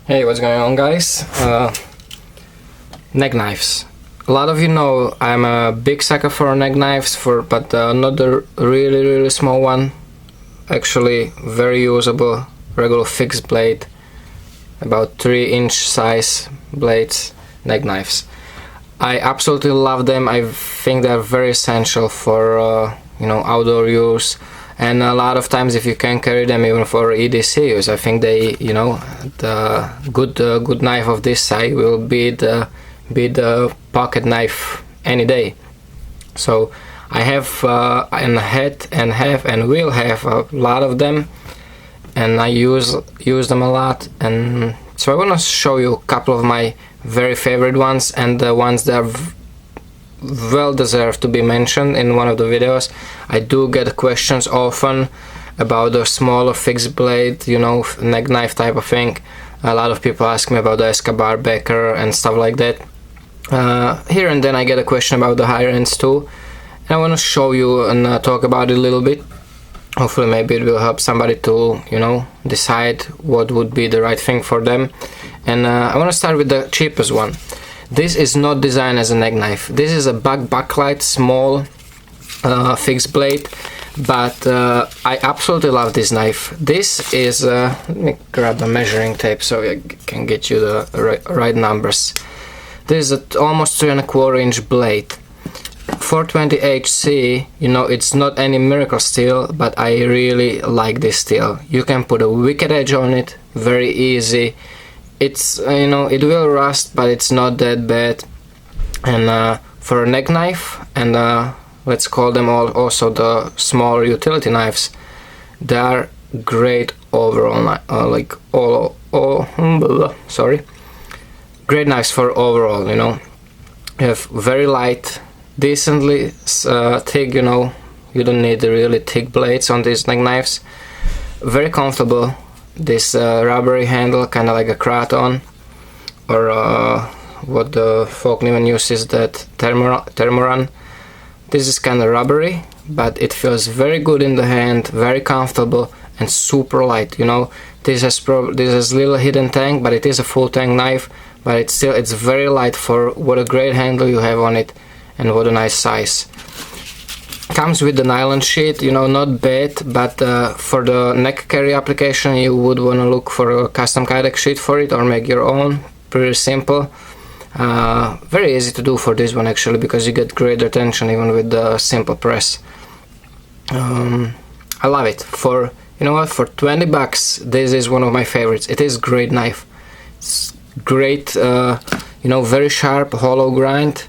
Hey, what's going on, guys? Neck knives. A lot of you know I'm a big sucker for neck knives, but not the really small one. Actually, very usable, regular fixed blade, about 3-inch size blades, neck knives. I absolutely love them. I think they're very essential for outdoor use. And a lot of times, if you can carry them even for EDC use, I think they, the good knife of this size will beat the pocket knife any day. So I have and had and have and will have a lot of them, and I use them a lot. And so I want to show you a couple of my very favorite ones, and the ones that are well deserved to be mentioned in one of the videos. I do get questions often about the smaller fixed blade, neck knife type of thing. A lot of people ask me about the Escobar, Becker and stuff like that. Here and then I get a question about the higher ends too, and I want to show you and talk about it a little bit. Hopefully maybe it will help somebody to decide what would be the right thing for them. And I want to start with the cheapest one. This is not designed as a neck knife. This is a backlight, small fixed blade, but I absolutely love this knife. This is, let me grab the measuring tape so I can get you the right numbers. This is almost 3¼ inch blade. 420 HC, it's not any miracle steel, but I really like this steel. You can put a wicked edge on it, very easy. It's it will rust, but it's not that bad. And for a neck knife, and let's call them also the small utility knives, they are great overall, great knives for overall. You have very light, decently thick. You don't need really thick blades on these neck knives. Very comfortable. This rubbery handle, kind of like a Kraton, or what the folk even uses, that Thermoran. This is kind of rubbery, but it feels very good in the hand, very comfortable and super light. This has little hidden tang, but it is a full tang knife. But it's very light for what a great handle you have on it, and what a nice size. Comes with the nylon sheet, not bad, but for the neck carry application you would want to look for a custom kydex sheet for it, or make your own. Pretty simple. Very easy to do for this one actually, because you get great retention even with the simple press. I love it. For for 20 bucks, this is one of my favorites. It is a great knife. It's great, very sharp, hollow grind.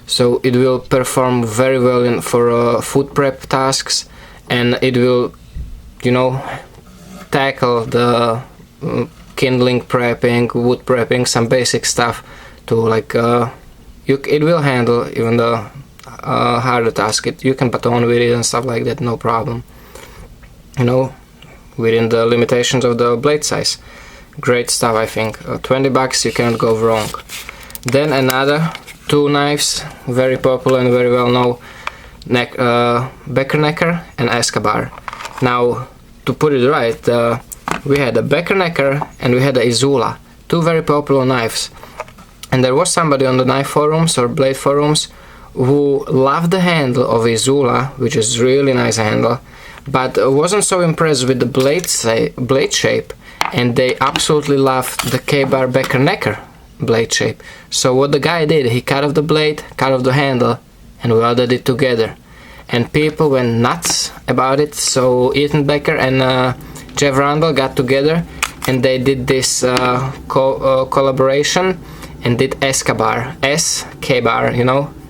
So it will perform very well for food prep tasks, and it will, tackle the kindling prepping, wood prepping, some basic stuff to it will handle even the harder task. You can baton with it and stuff like that, no problem. Within the limitations of the blade size. Great stuff, I think. 20 bucks, you cannot go wrong. Then another two knives, very popular and very well known, Becker Necker and Escobar. Now, to put it right, we had a Becker Necker and we had a Izula, two very popular knives. And there was somebody on the knife forums or blade forums who loved the handle of Izula, which is really nice handle, but wasn't so impressed with the blade shape, and they absolutely loved the K-bar Becker Necker blade shape. So what the guy did, he cut off the blade, cut off the handle, and welded it together. And people went nuts about it. So Ethan Becker and Jeff Randall got together, and they did this collaboration and did Escobar, K-bar,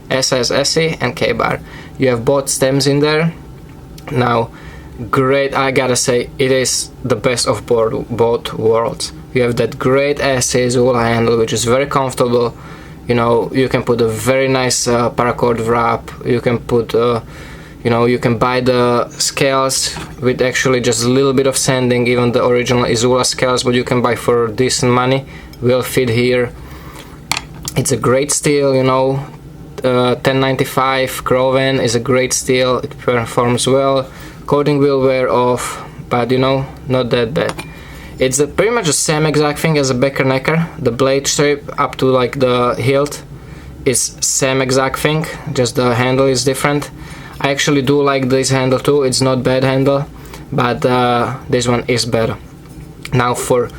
S as ESEE and K-bar. You have both stems in there. Now, great, I gotta say, it is the best of both worlds. You have that great ESEE Izula handle, which is very comfortable. You can put a very nice paracord wrap. You can put, you can buy the scales with actually just a little bit of sanding. Even the original Izula scales, what you can buy for decent money, will fit here. It's a great steel, 1095 Groven is a great steel. It performs well. Coating will wear off, but not that bad. It's pretty much the same exact thing as a Becker necker. The blade shape up to like the hilt is same exact thing, just the handle is different. I actually do like this handle too. It's not bad handle, but this one is better. Now from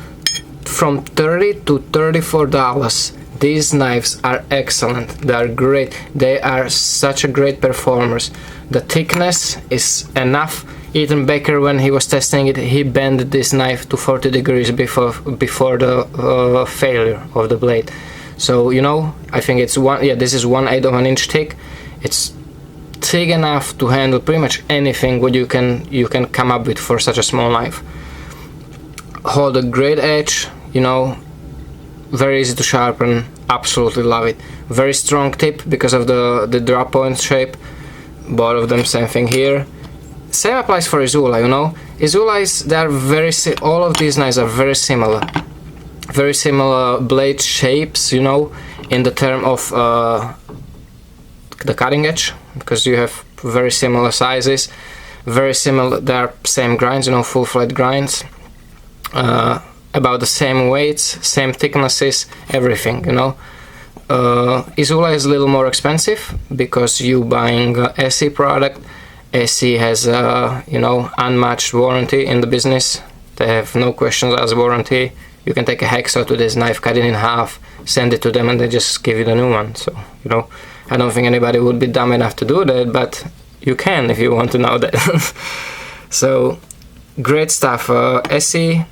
$30 to $34, these knives are excellent. They are great. They are such a great performers. The thickness is enough. Even Becker, when he was testing it, he bent this knife to 40 degrees before the failure of the blade. So you know, I think it's this is 1/8 of an inch thick. It's thick enough to handle pretty much anything what you can come up with for such a small knife. Hold a great edge, you know, very easy to sharpen. Absolutely love it. Very strong tip because of the drop point shape. Both of them same thing here. Same applies for ESEE, you know. ESEE, they are all of these knives are very similar. Very similar blade shapes, you know, in the term of the cutting edge, because you have very similar sizes, very similar, they are same grinds, you know, full flat grinds, about the same weights, same thicknesses, everything, you know. ESEE is a little more expensive because you buying ESEE product. ESEE has you know, unmatched warranty in the business. They have no questions asked warranty. You can take a hacksaw to this knife, cut it in half, send it to them, and they just give you the new one. So you know, I don't think anybody would be dumb enough to do that, but you can if you want to know that. So great stuff. ESEE,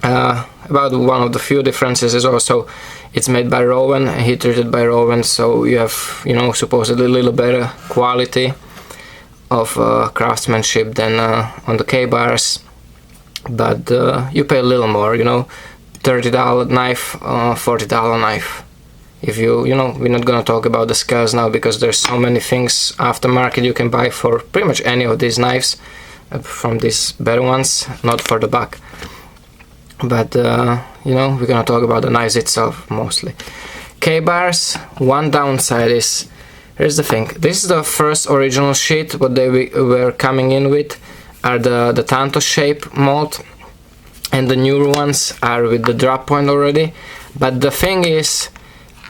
about one of the few differences is also it's made by Rowan, heat treated by Rowan, so you have, you know, supposedly a little better quality of craftsmanship than on the K-bars, but you pay a little more, you know. $30 knife, $40 knife. If you know, we're not gonna talk about the scales now because there's so many things aftermarket you can buy for pretty much any of these knives, from these better ones, not for the buck. But you know, we're gonna talk about the knives itself mostly. K-bars, one downside is, here's the thing, this is the first original sheet what they were coming in with, are the Tanto shape mold, and the newer ones are with the drop point already. But the thing is,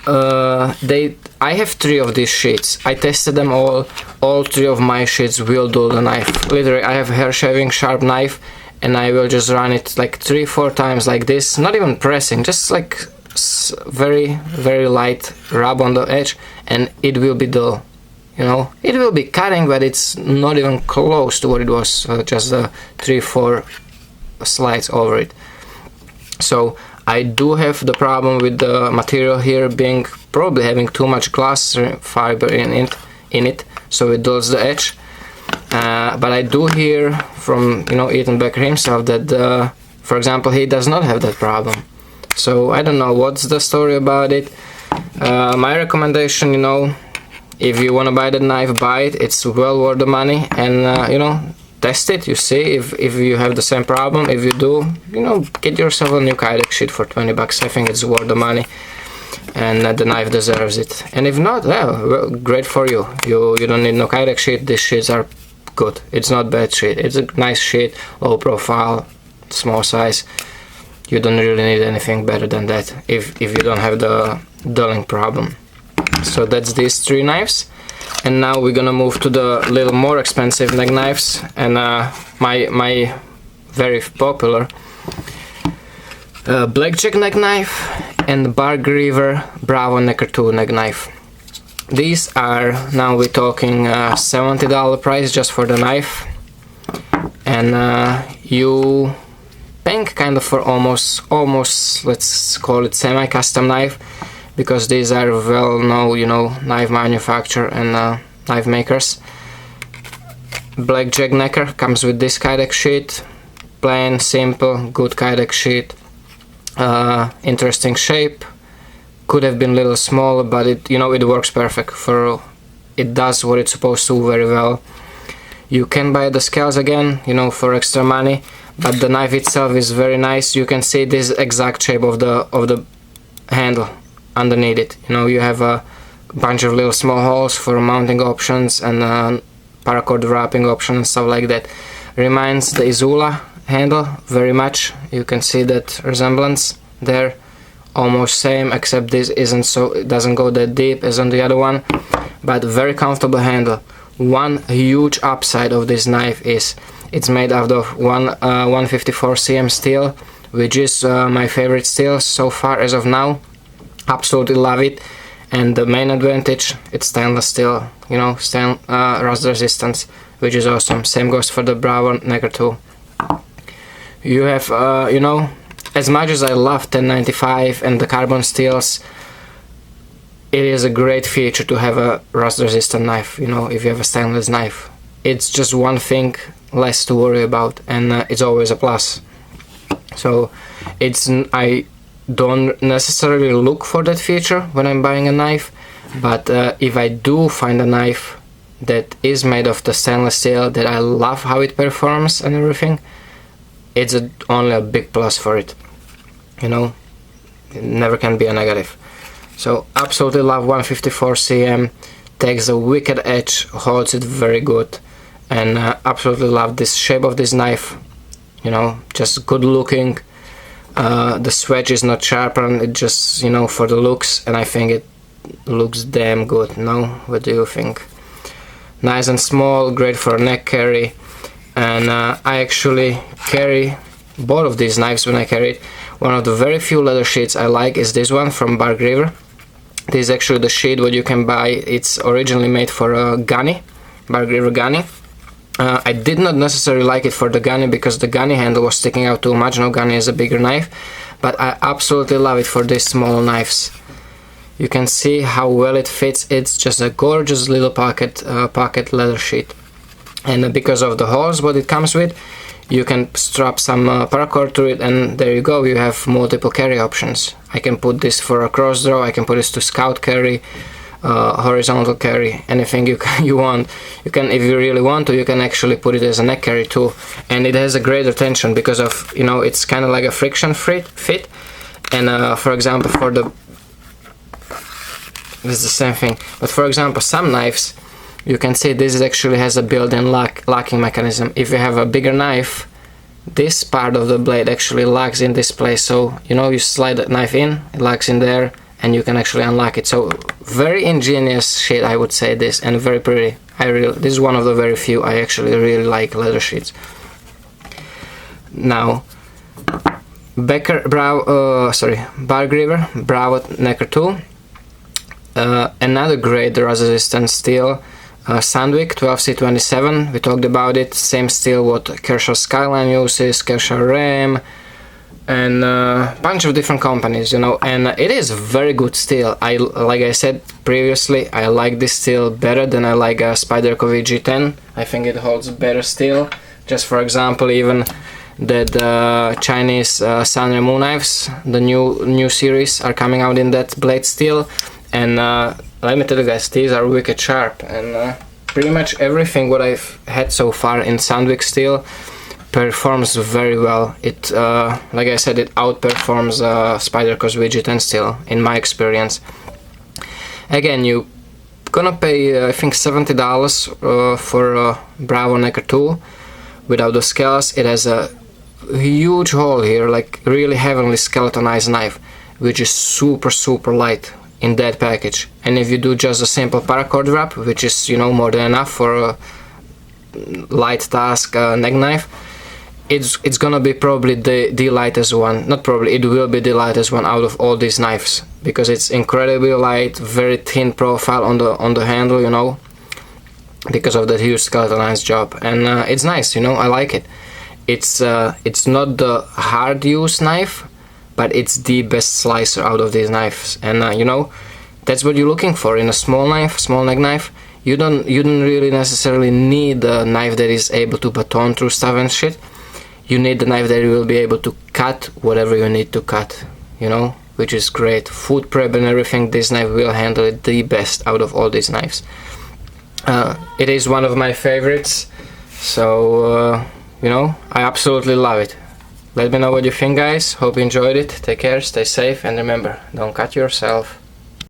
I have 3 of these sheets. I tested them all 3 of my sheets will do the knife. Literally, I have a hair shaving sharp knife, and I will just run it like 3-4 times like this, not even pressing, just like very light rub on the edge, and it will be dull, you know. It will be cutting, but it's not even close to what it was just 3-4 slides over it. So I do have the problem with the material here being probably having too much glass fiber in it, so it dulls the edge. But I do hear from, you know, Ethan Becker himself that for example, he does not have that problem. So I don't know what's the story about it. My recommendation, you know, if you want to buy the knife, buy it. It's well worth the money, and you know, test it. You see if you have the same problem. If you do, you know, get yourself a new Kydex sheet for 20 bucks. I think it's worth the money, and the knife deserves it. And if not, well, great for you. You don't need no Kydex sheet. These sheets are good. It's not bad sheet. It's a nice sheet, low profile, small size. You don't really need anything better than that if you don't have the dulling problem. So that's these 3 knives, and now we're gonna move to the little more expensive neck knives, and my very popular blackjack neck knife and Bar Griever Bravo Necker 2 neck knife. These are, now we're talking $70 price just for the knife, and you paying kind of for almost let's call it semi-custom knife, because these are well-known, you know, knife manufacturer and knife makers. Blackjack Necker comes with this Kydex sheet, plain, simple, good Kydex sheet. Interesting shape. Could have been a little smaller, but it, you know, it works perfect for, it does what it's supposed to very well. You can buy the scales again, you know, for extra money, but the knife itself is very nice. You can see this exact shape of the handle underneath it. You know, you have a bunch of little small holes for mounting options and paracord wrapping options and stuff like that. Reminds the ESEE handle very much. You can see that resemblance there, almost same, except this isn't so, it doesn't go that deep as on the other one, but very comfortable handle. One huge upside of this knife is it's made out of 154 cm steel, which is my favorite steel so far as of now. Absolutely love it. And the main advantage, it's stainless steel, you know, rust resistance, which is awesome. Same goes for the Bravo Necker 2. You have, you know, as much as I love 1095 and the carbon steels, it is a great feature to have a rust resistant knife, you know, if you have a stainless knife. It's just one thing less to worry about, and it's always a plus. So I don't necessarily look for that feature when I'm buying a knife, but if I do find a knife that is made of the stainless steel that I love how it performs and everything, it's only a big plus for it, you know. It never can be a negative. So absolutely love 154 cm, takes a wicked edge, holds it very good, and absolutely love this shape of this knife, you know, just good looking. The swedge is not sharpened, it just, you know, for the looks, and I think it looks damn good. No, what do you think? Nice and small, great for a neck carry, and I actually carry both of these knives when I carry it. One of the very few leather sheets I like is this one from Bark River. This is actually the sheet what you can buy. It's originally made for a gunny, Bark River gunny. I did not necessarily like it for the gunny because the gunny handle was sticking out too much. No, gunny is a bigger knife, but I absolutely love it for these small knives. You can see how well it fits. It's just a gorgeous little pocket leather sheet, and because of the holes what it comes with, you can strap some paracord to it, and there you go, you have multiple carry options. I can put this for a cross draw, I can put this to scout carry, horizontal carry, anything you want. You can, if you really want to, you can actually put it as a neck carry too, and it has a great retention because of, you know, it's kind of like a friction fit. And for example, for the, this is the same thing, but for example, some knives, you can see this actually has a built-in locking mechanism. If you have a bigger knife, this part of the blade actually locks in this place, so, you know, you slide the knife in, it locks in there, and you can actually unlock it. So very ingenious shit, I would say, this, and very pretty. This is one of the very few I actually really like leather sheets. Now, Bark River Bravo Necker 2, another great rust resistant steel. Sandvik 12C27, we talked about it, same steel what Kershaw Skyline uses, Kershaw Ram, and a bunch of different companies, you know, and it is very good steel. Like I said previously, I like this steel better than I like a Spyderco VG10. I think it holds better steel. Just for example, even that Chinese Sanremo knives, the new series are coming out in that blade steel, and let me tell you guys, these are wicked sharp, and pretty much everything what I've had so far in Sandvik steel performs very well. It, like I said, it outperforms Spyderco's VG10 steel in my experience. Again, you gonna pay I think $70 for Bravo Necker 2 without the scales. It has a huge hole here, like really heavily skeletonized knife, which is super light in that package. And if you do just a simple paracord wrap, which is, you know, more than enough for a light task neck knife, it's gonna be probably the lightest one. Not probably, it will be the lightest one out of all these knives, because it's incredibly light, very thin profile on the handle, you know, because of that huge skeletonized job. And it's nice, you know, I like it. It's not the hard use knife, but it's the best slicer out of these knives. And you know, that's what you're looking for in a small knife, small neck knife. You don't really necessarily need a knife that is able to baton through stuff and shit. You need the knife that will be able to cut whatever you need to cut, you know, which is great. Food prep and everything, this knife will handle it the best out of all these knives. It is one of my favorites, so you know, I absolutely love it. Let me know what you think, guys. Hope you enjoyed it. Take care, stay safe, and remember, don't cut yourself.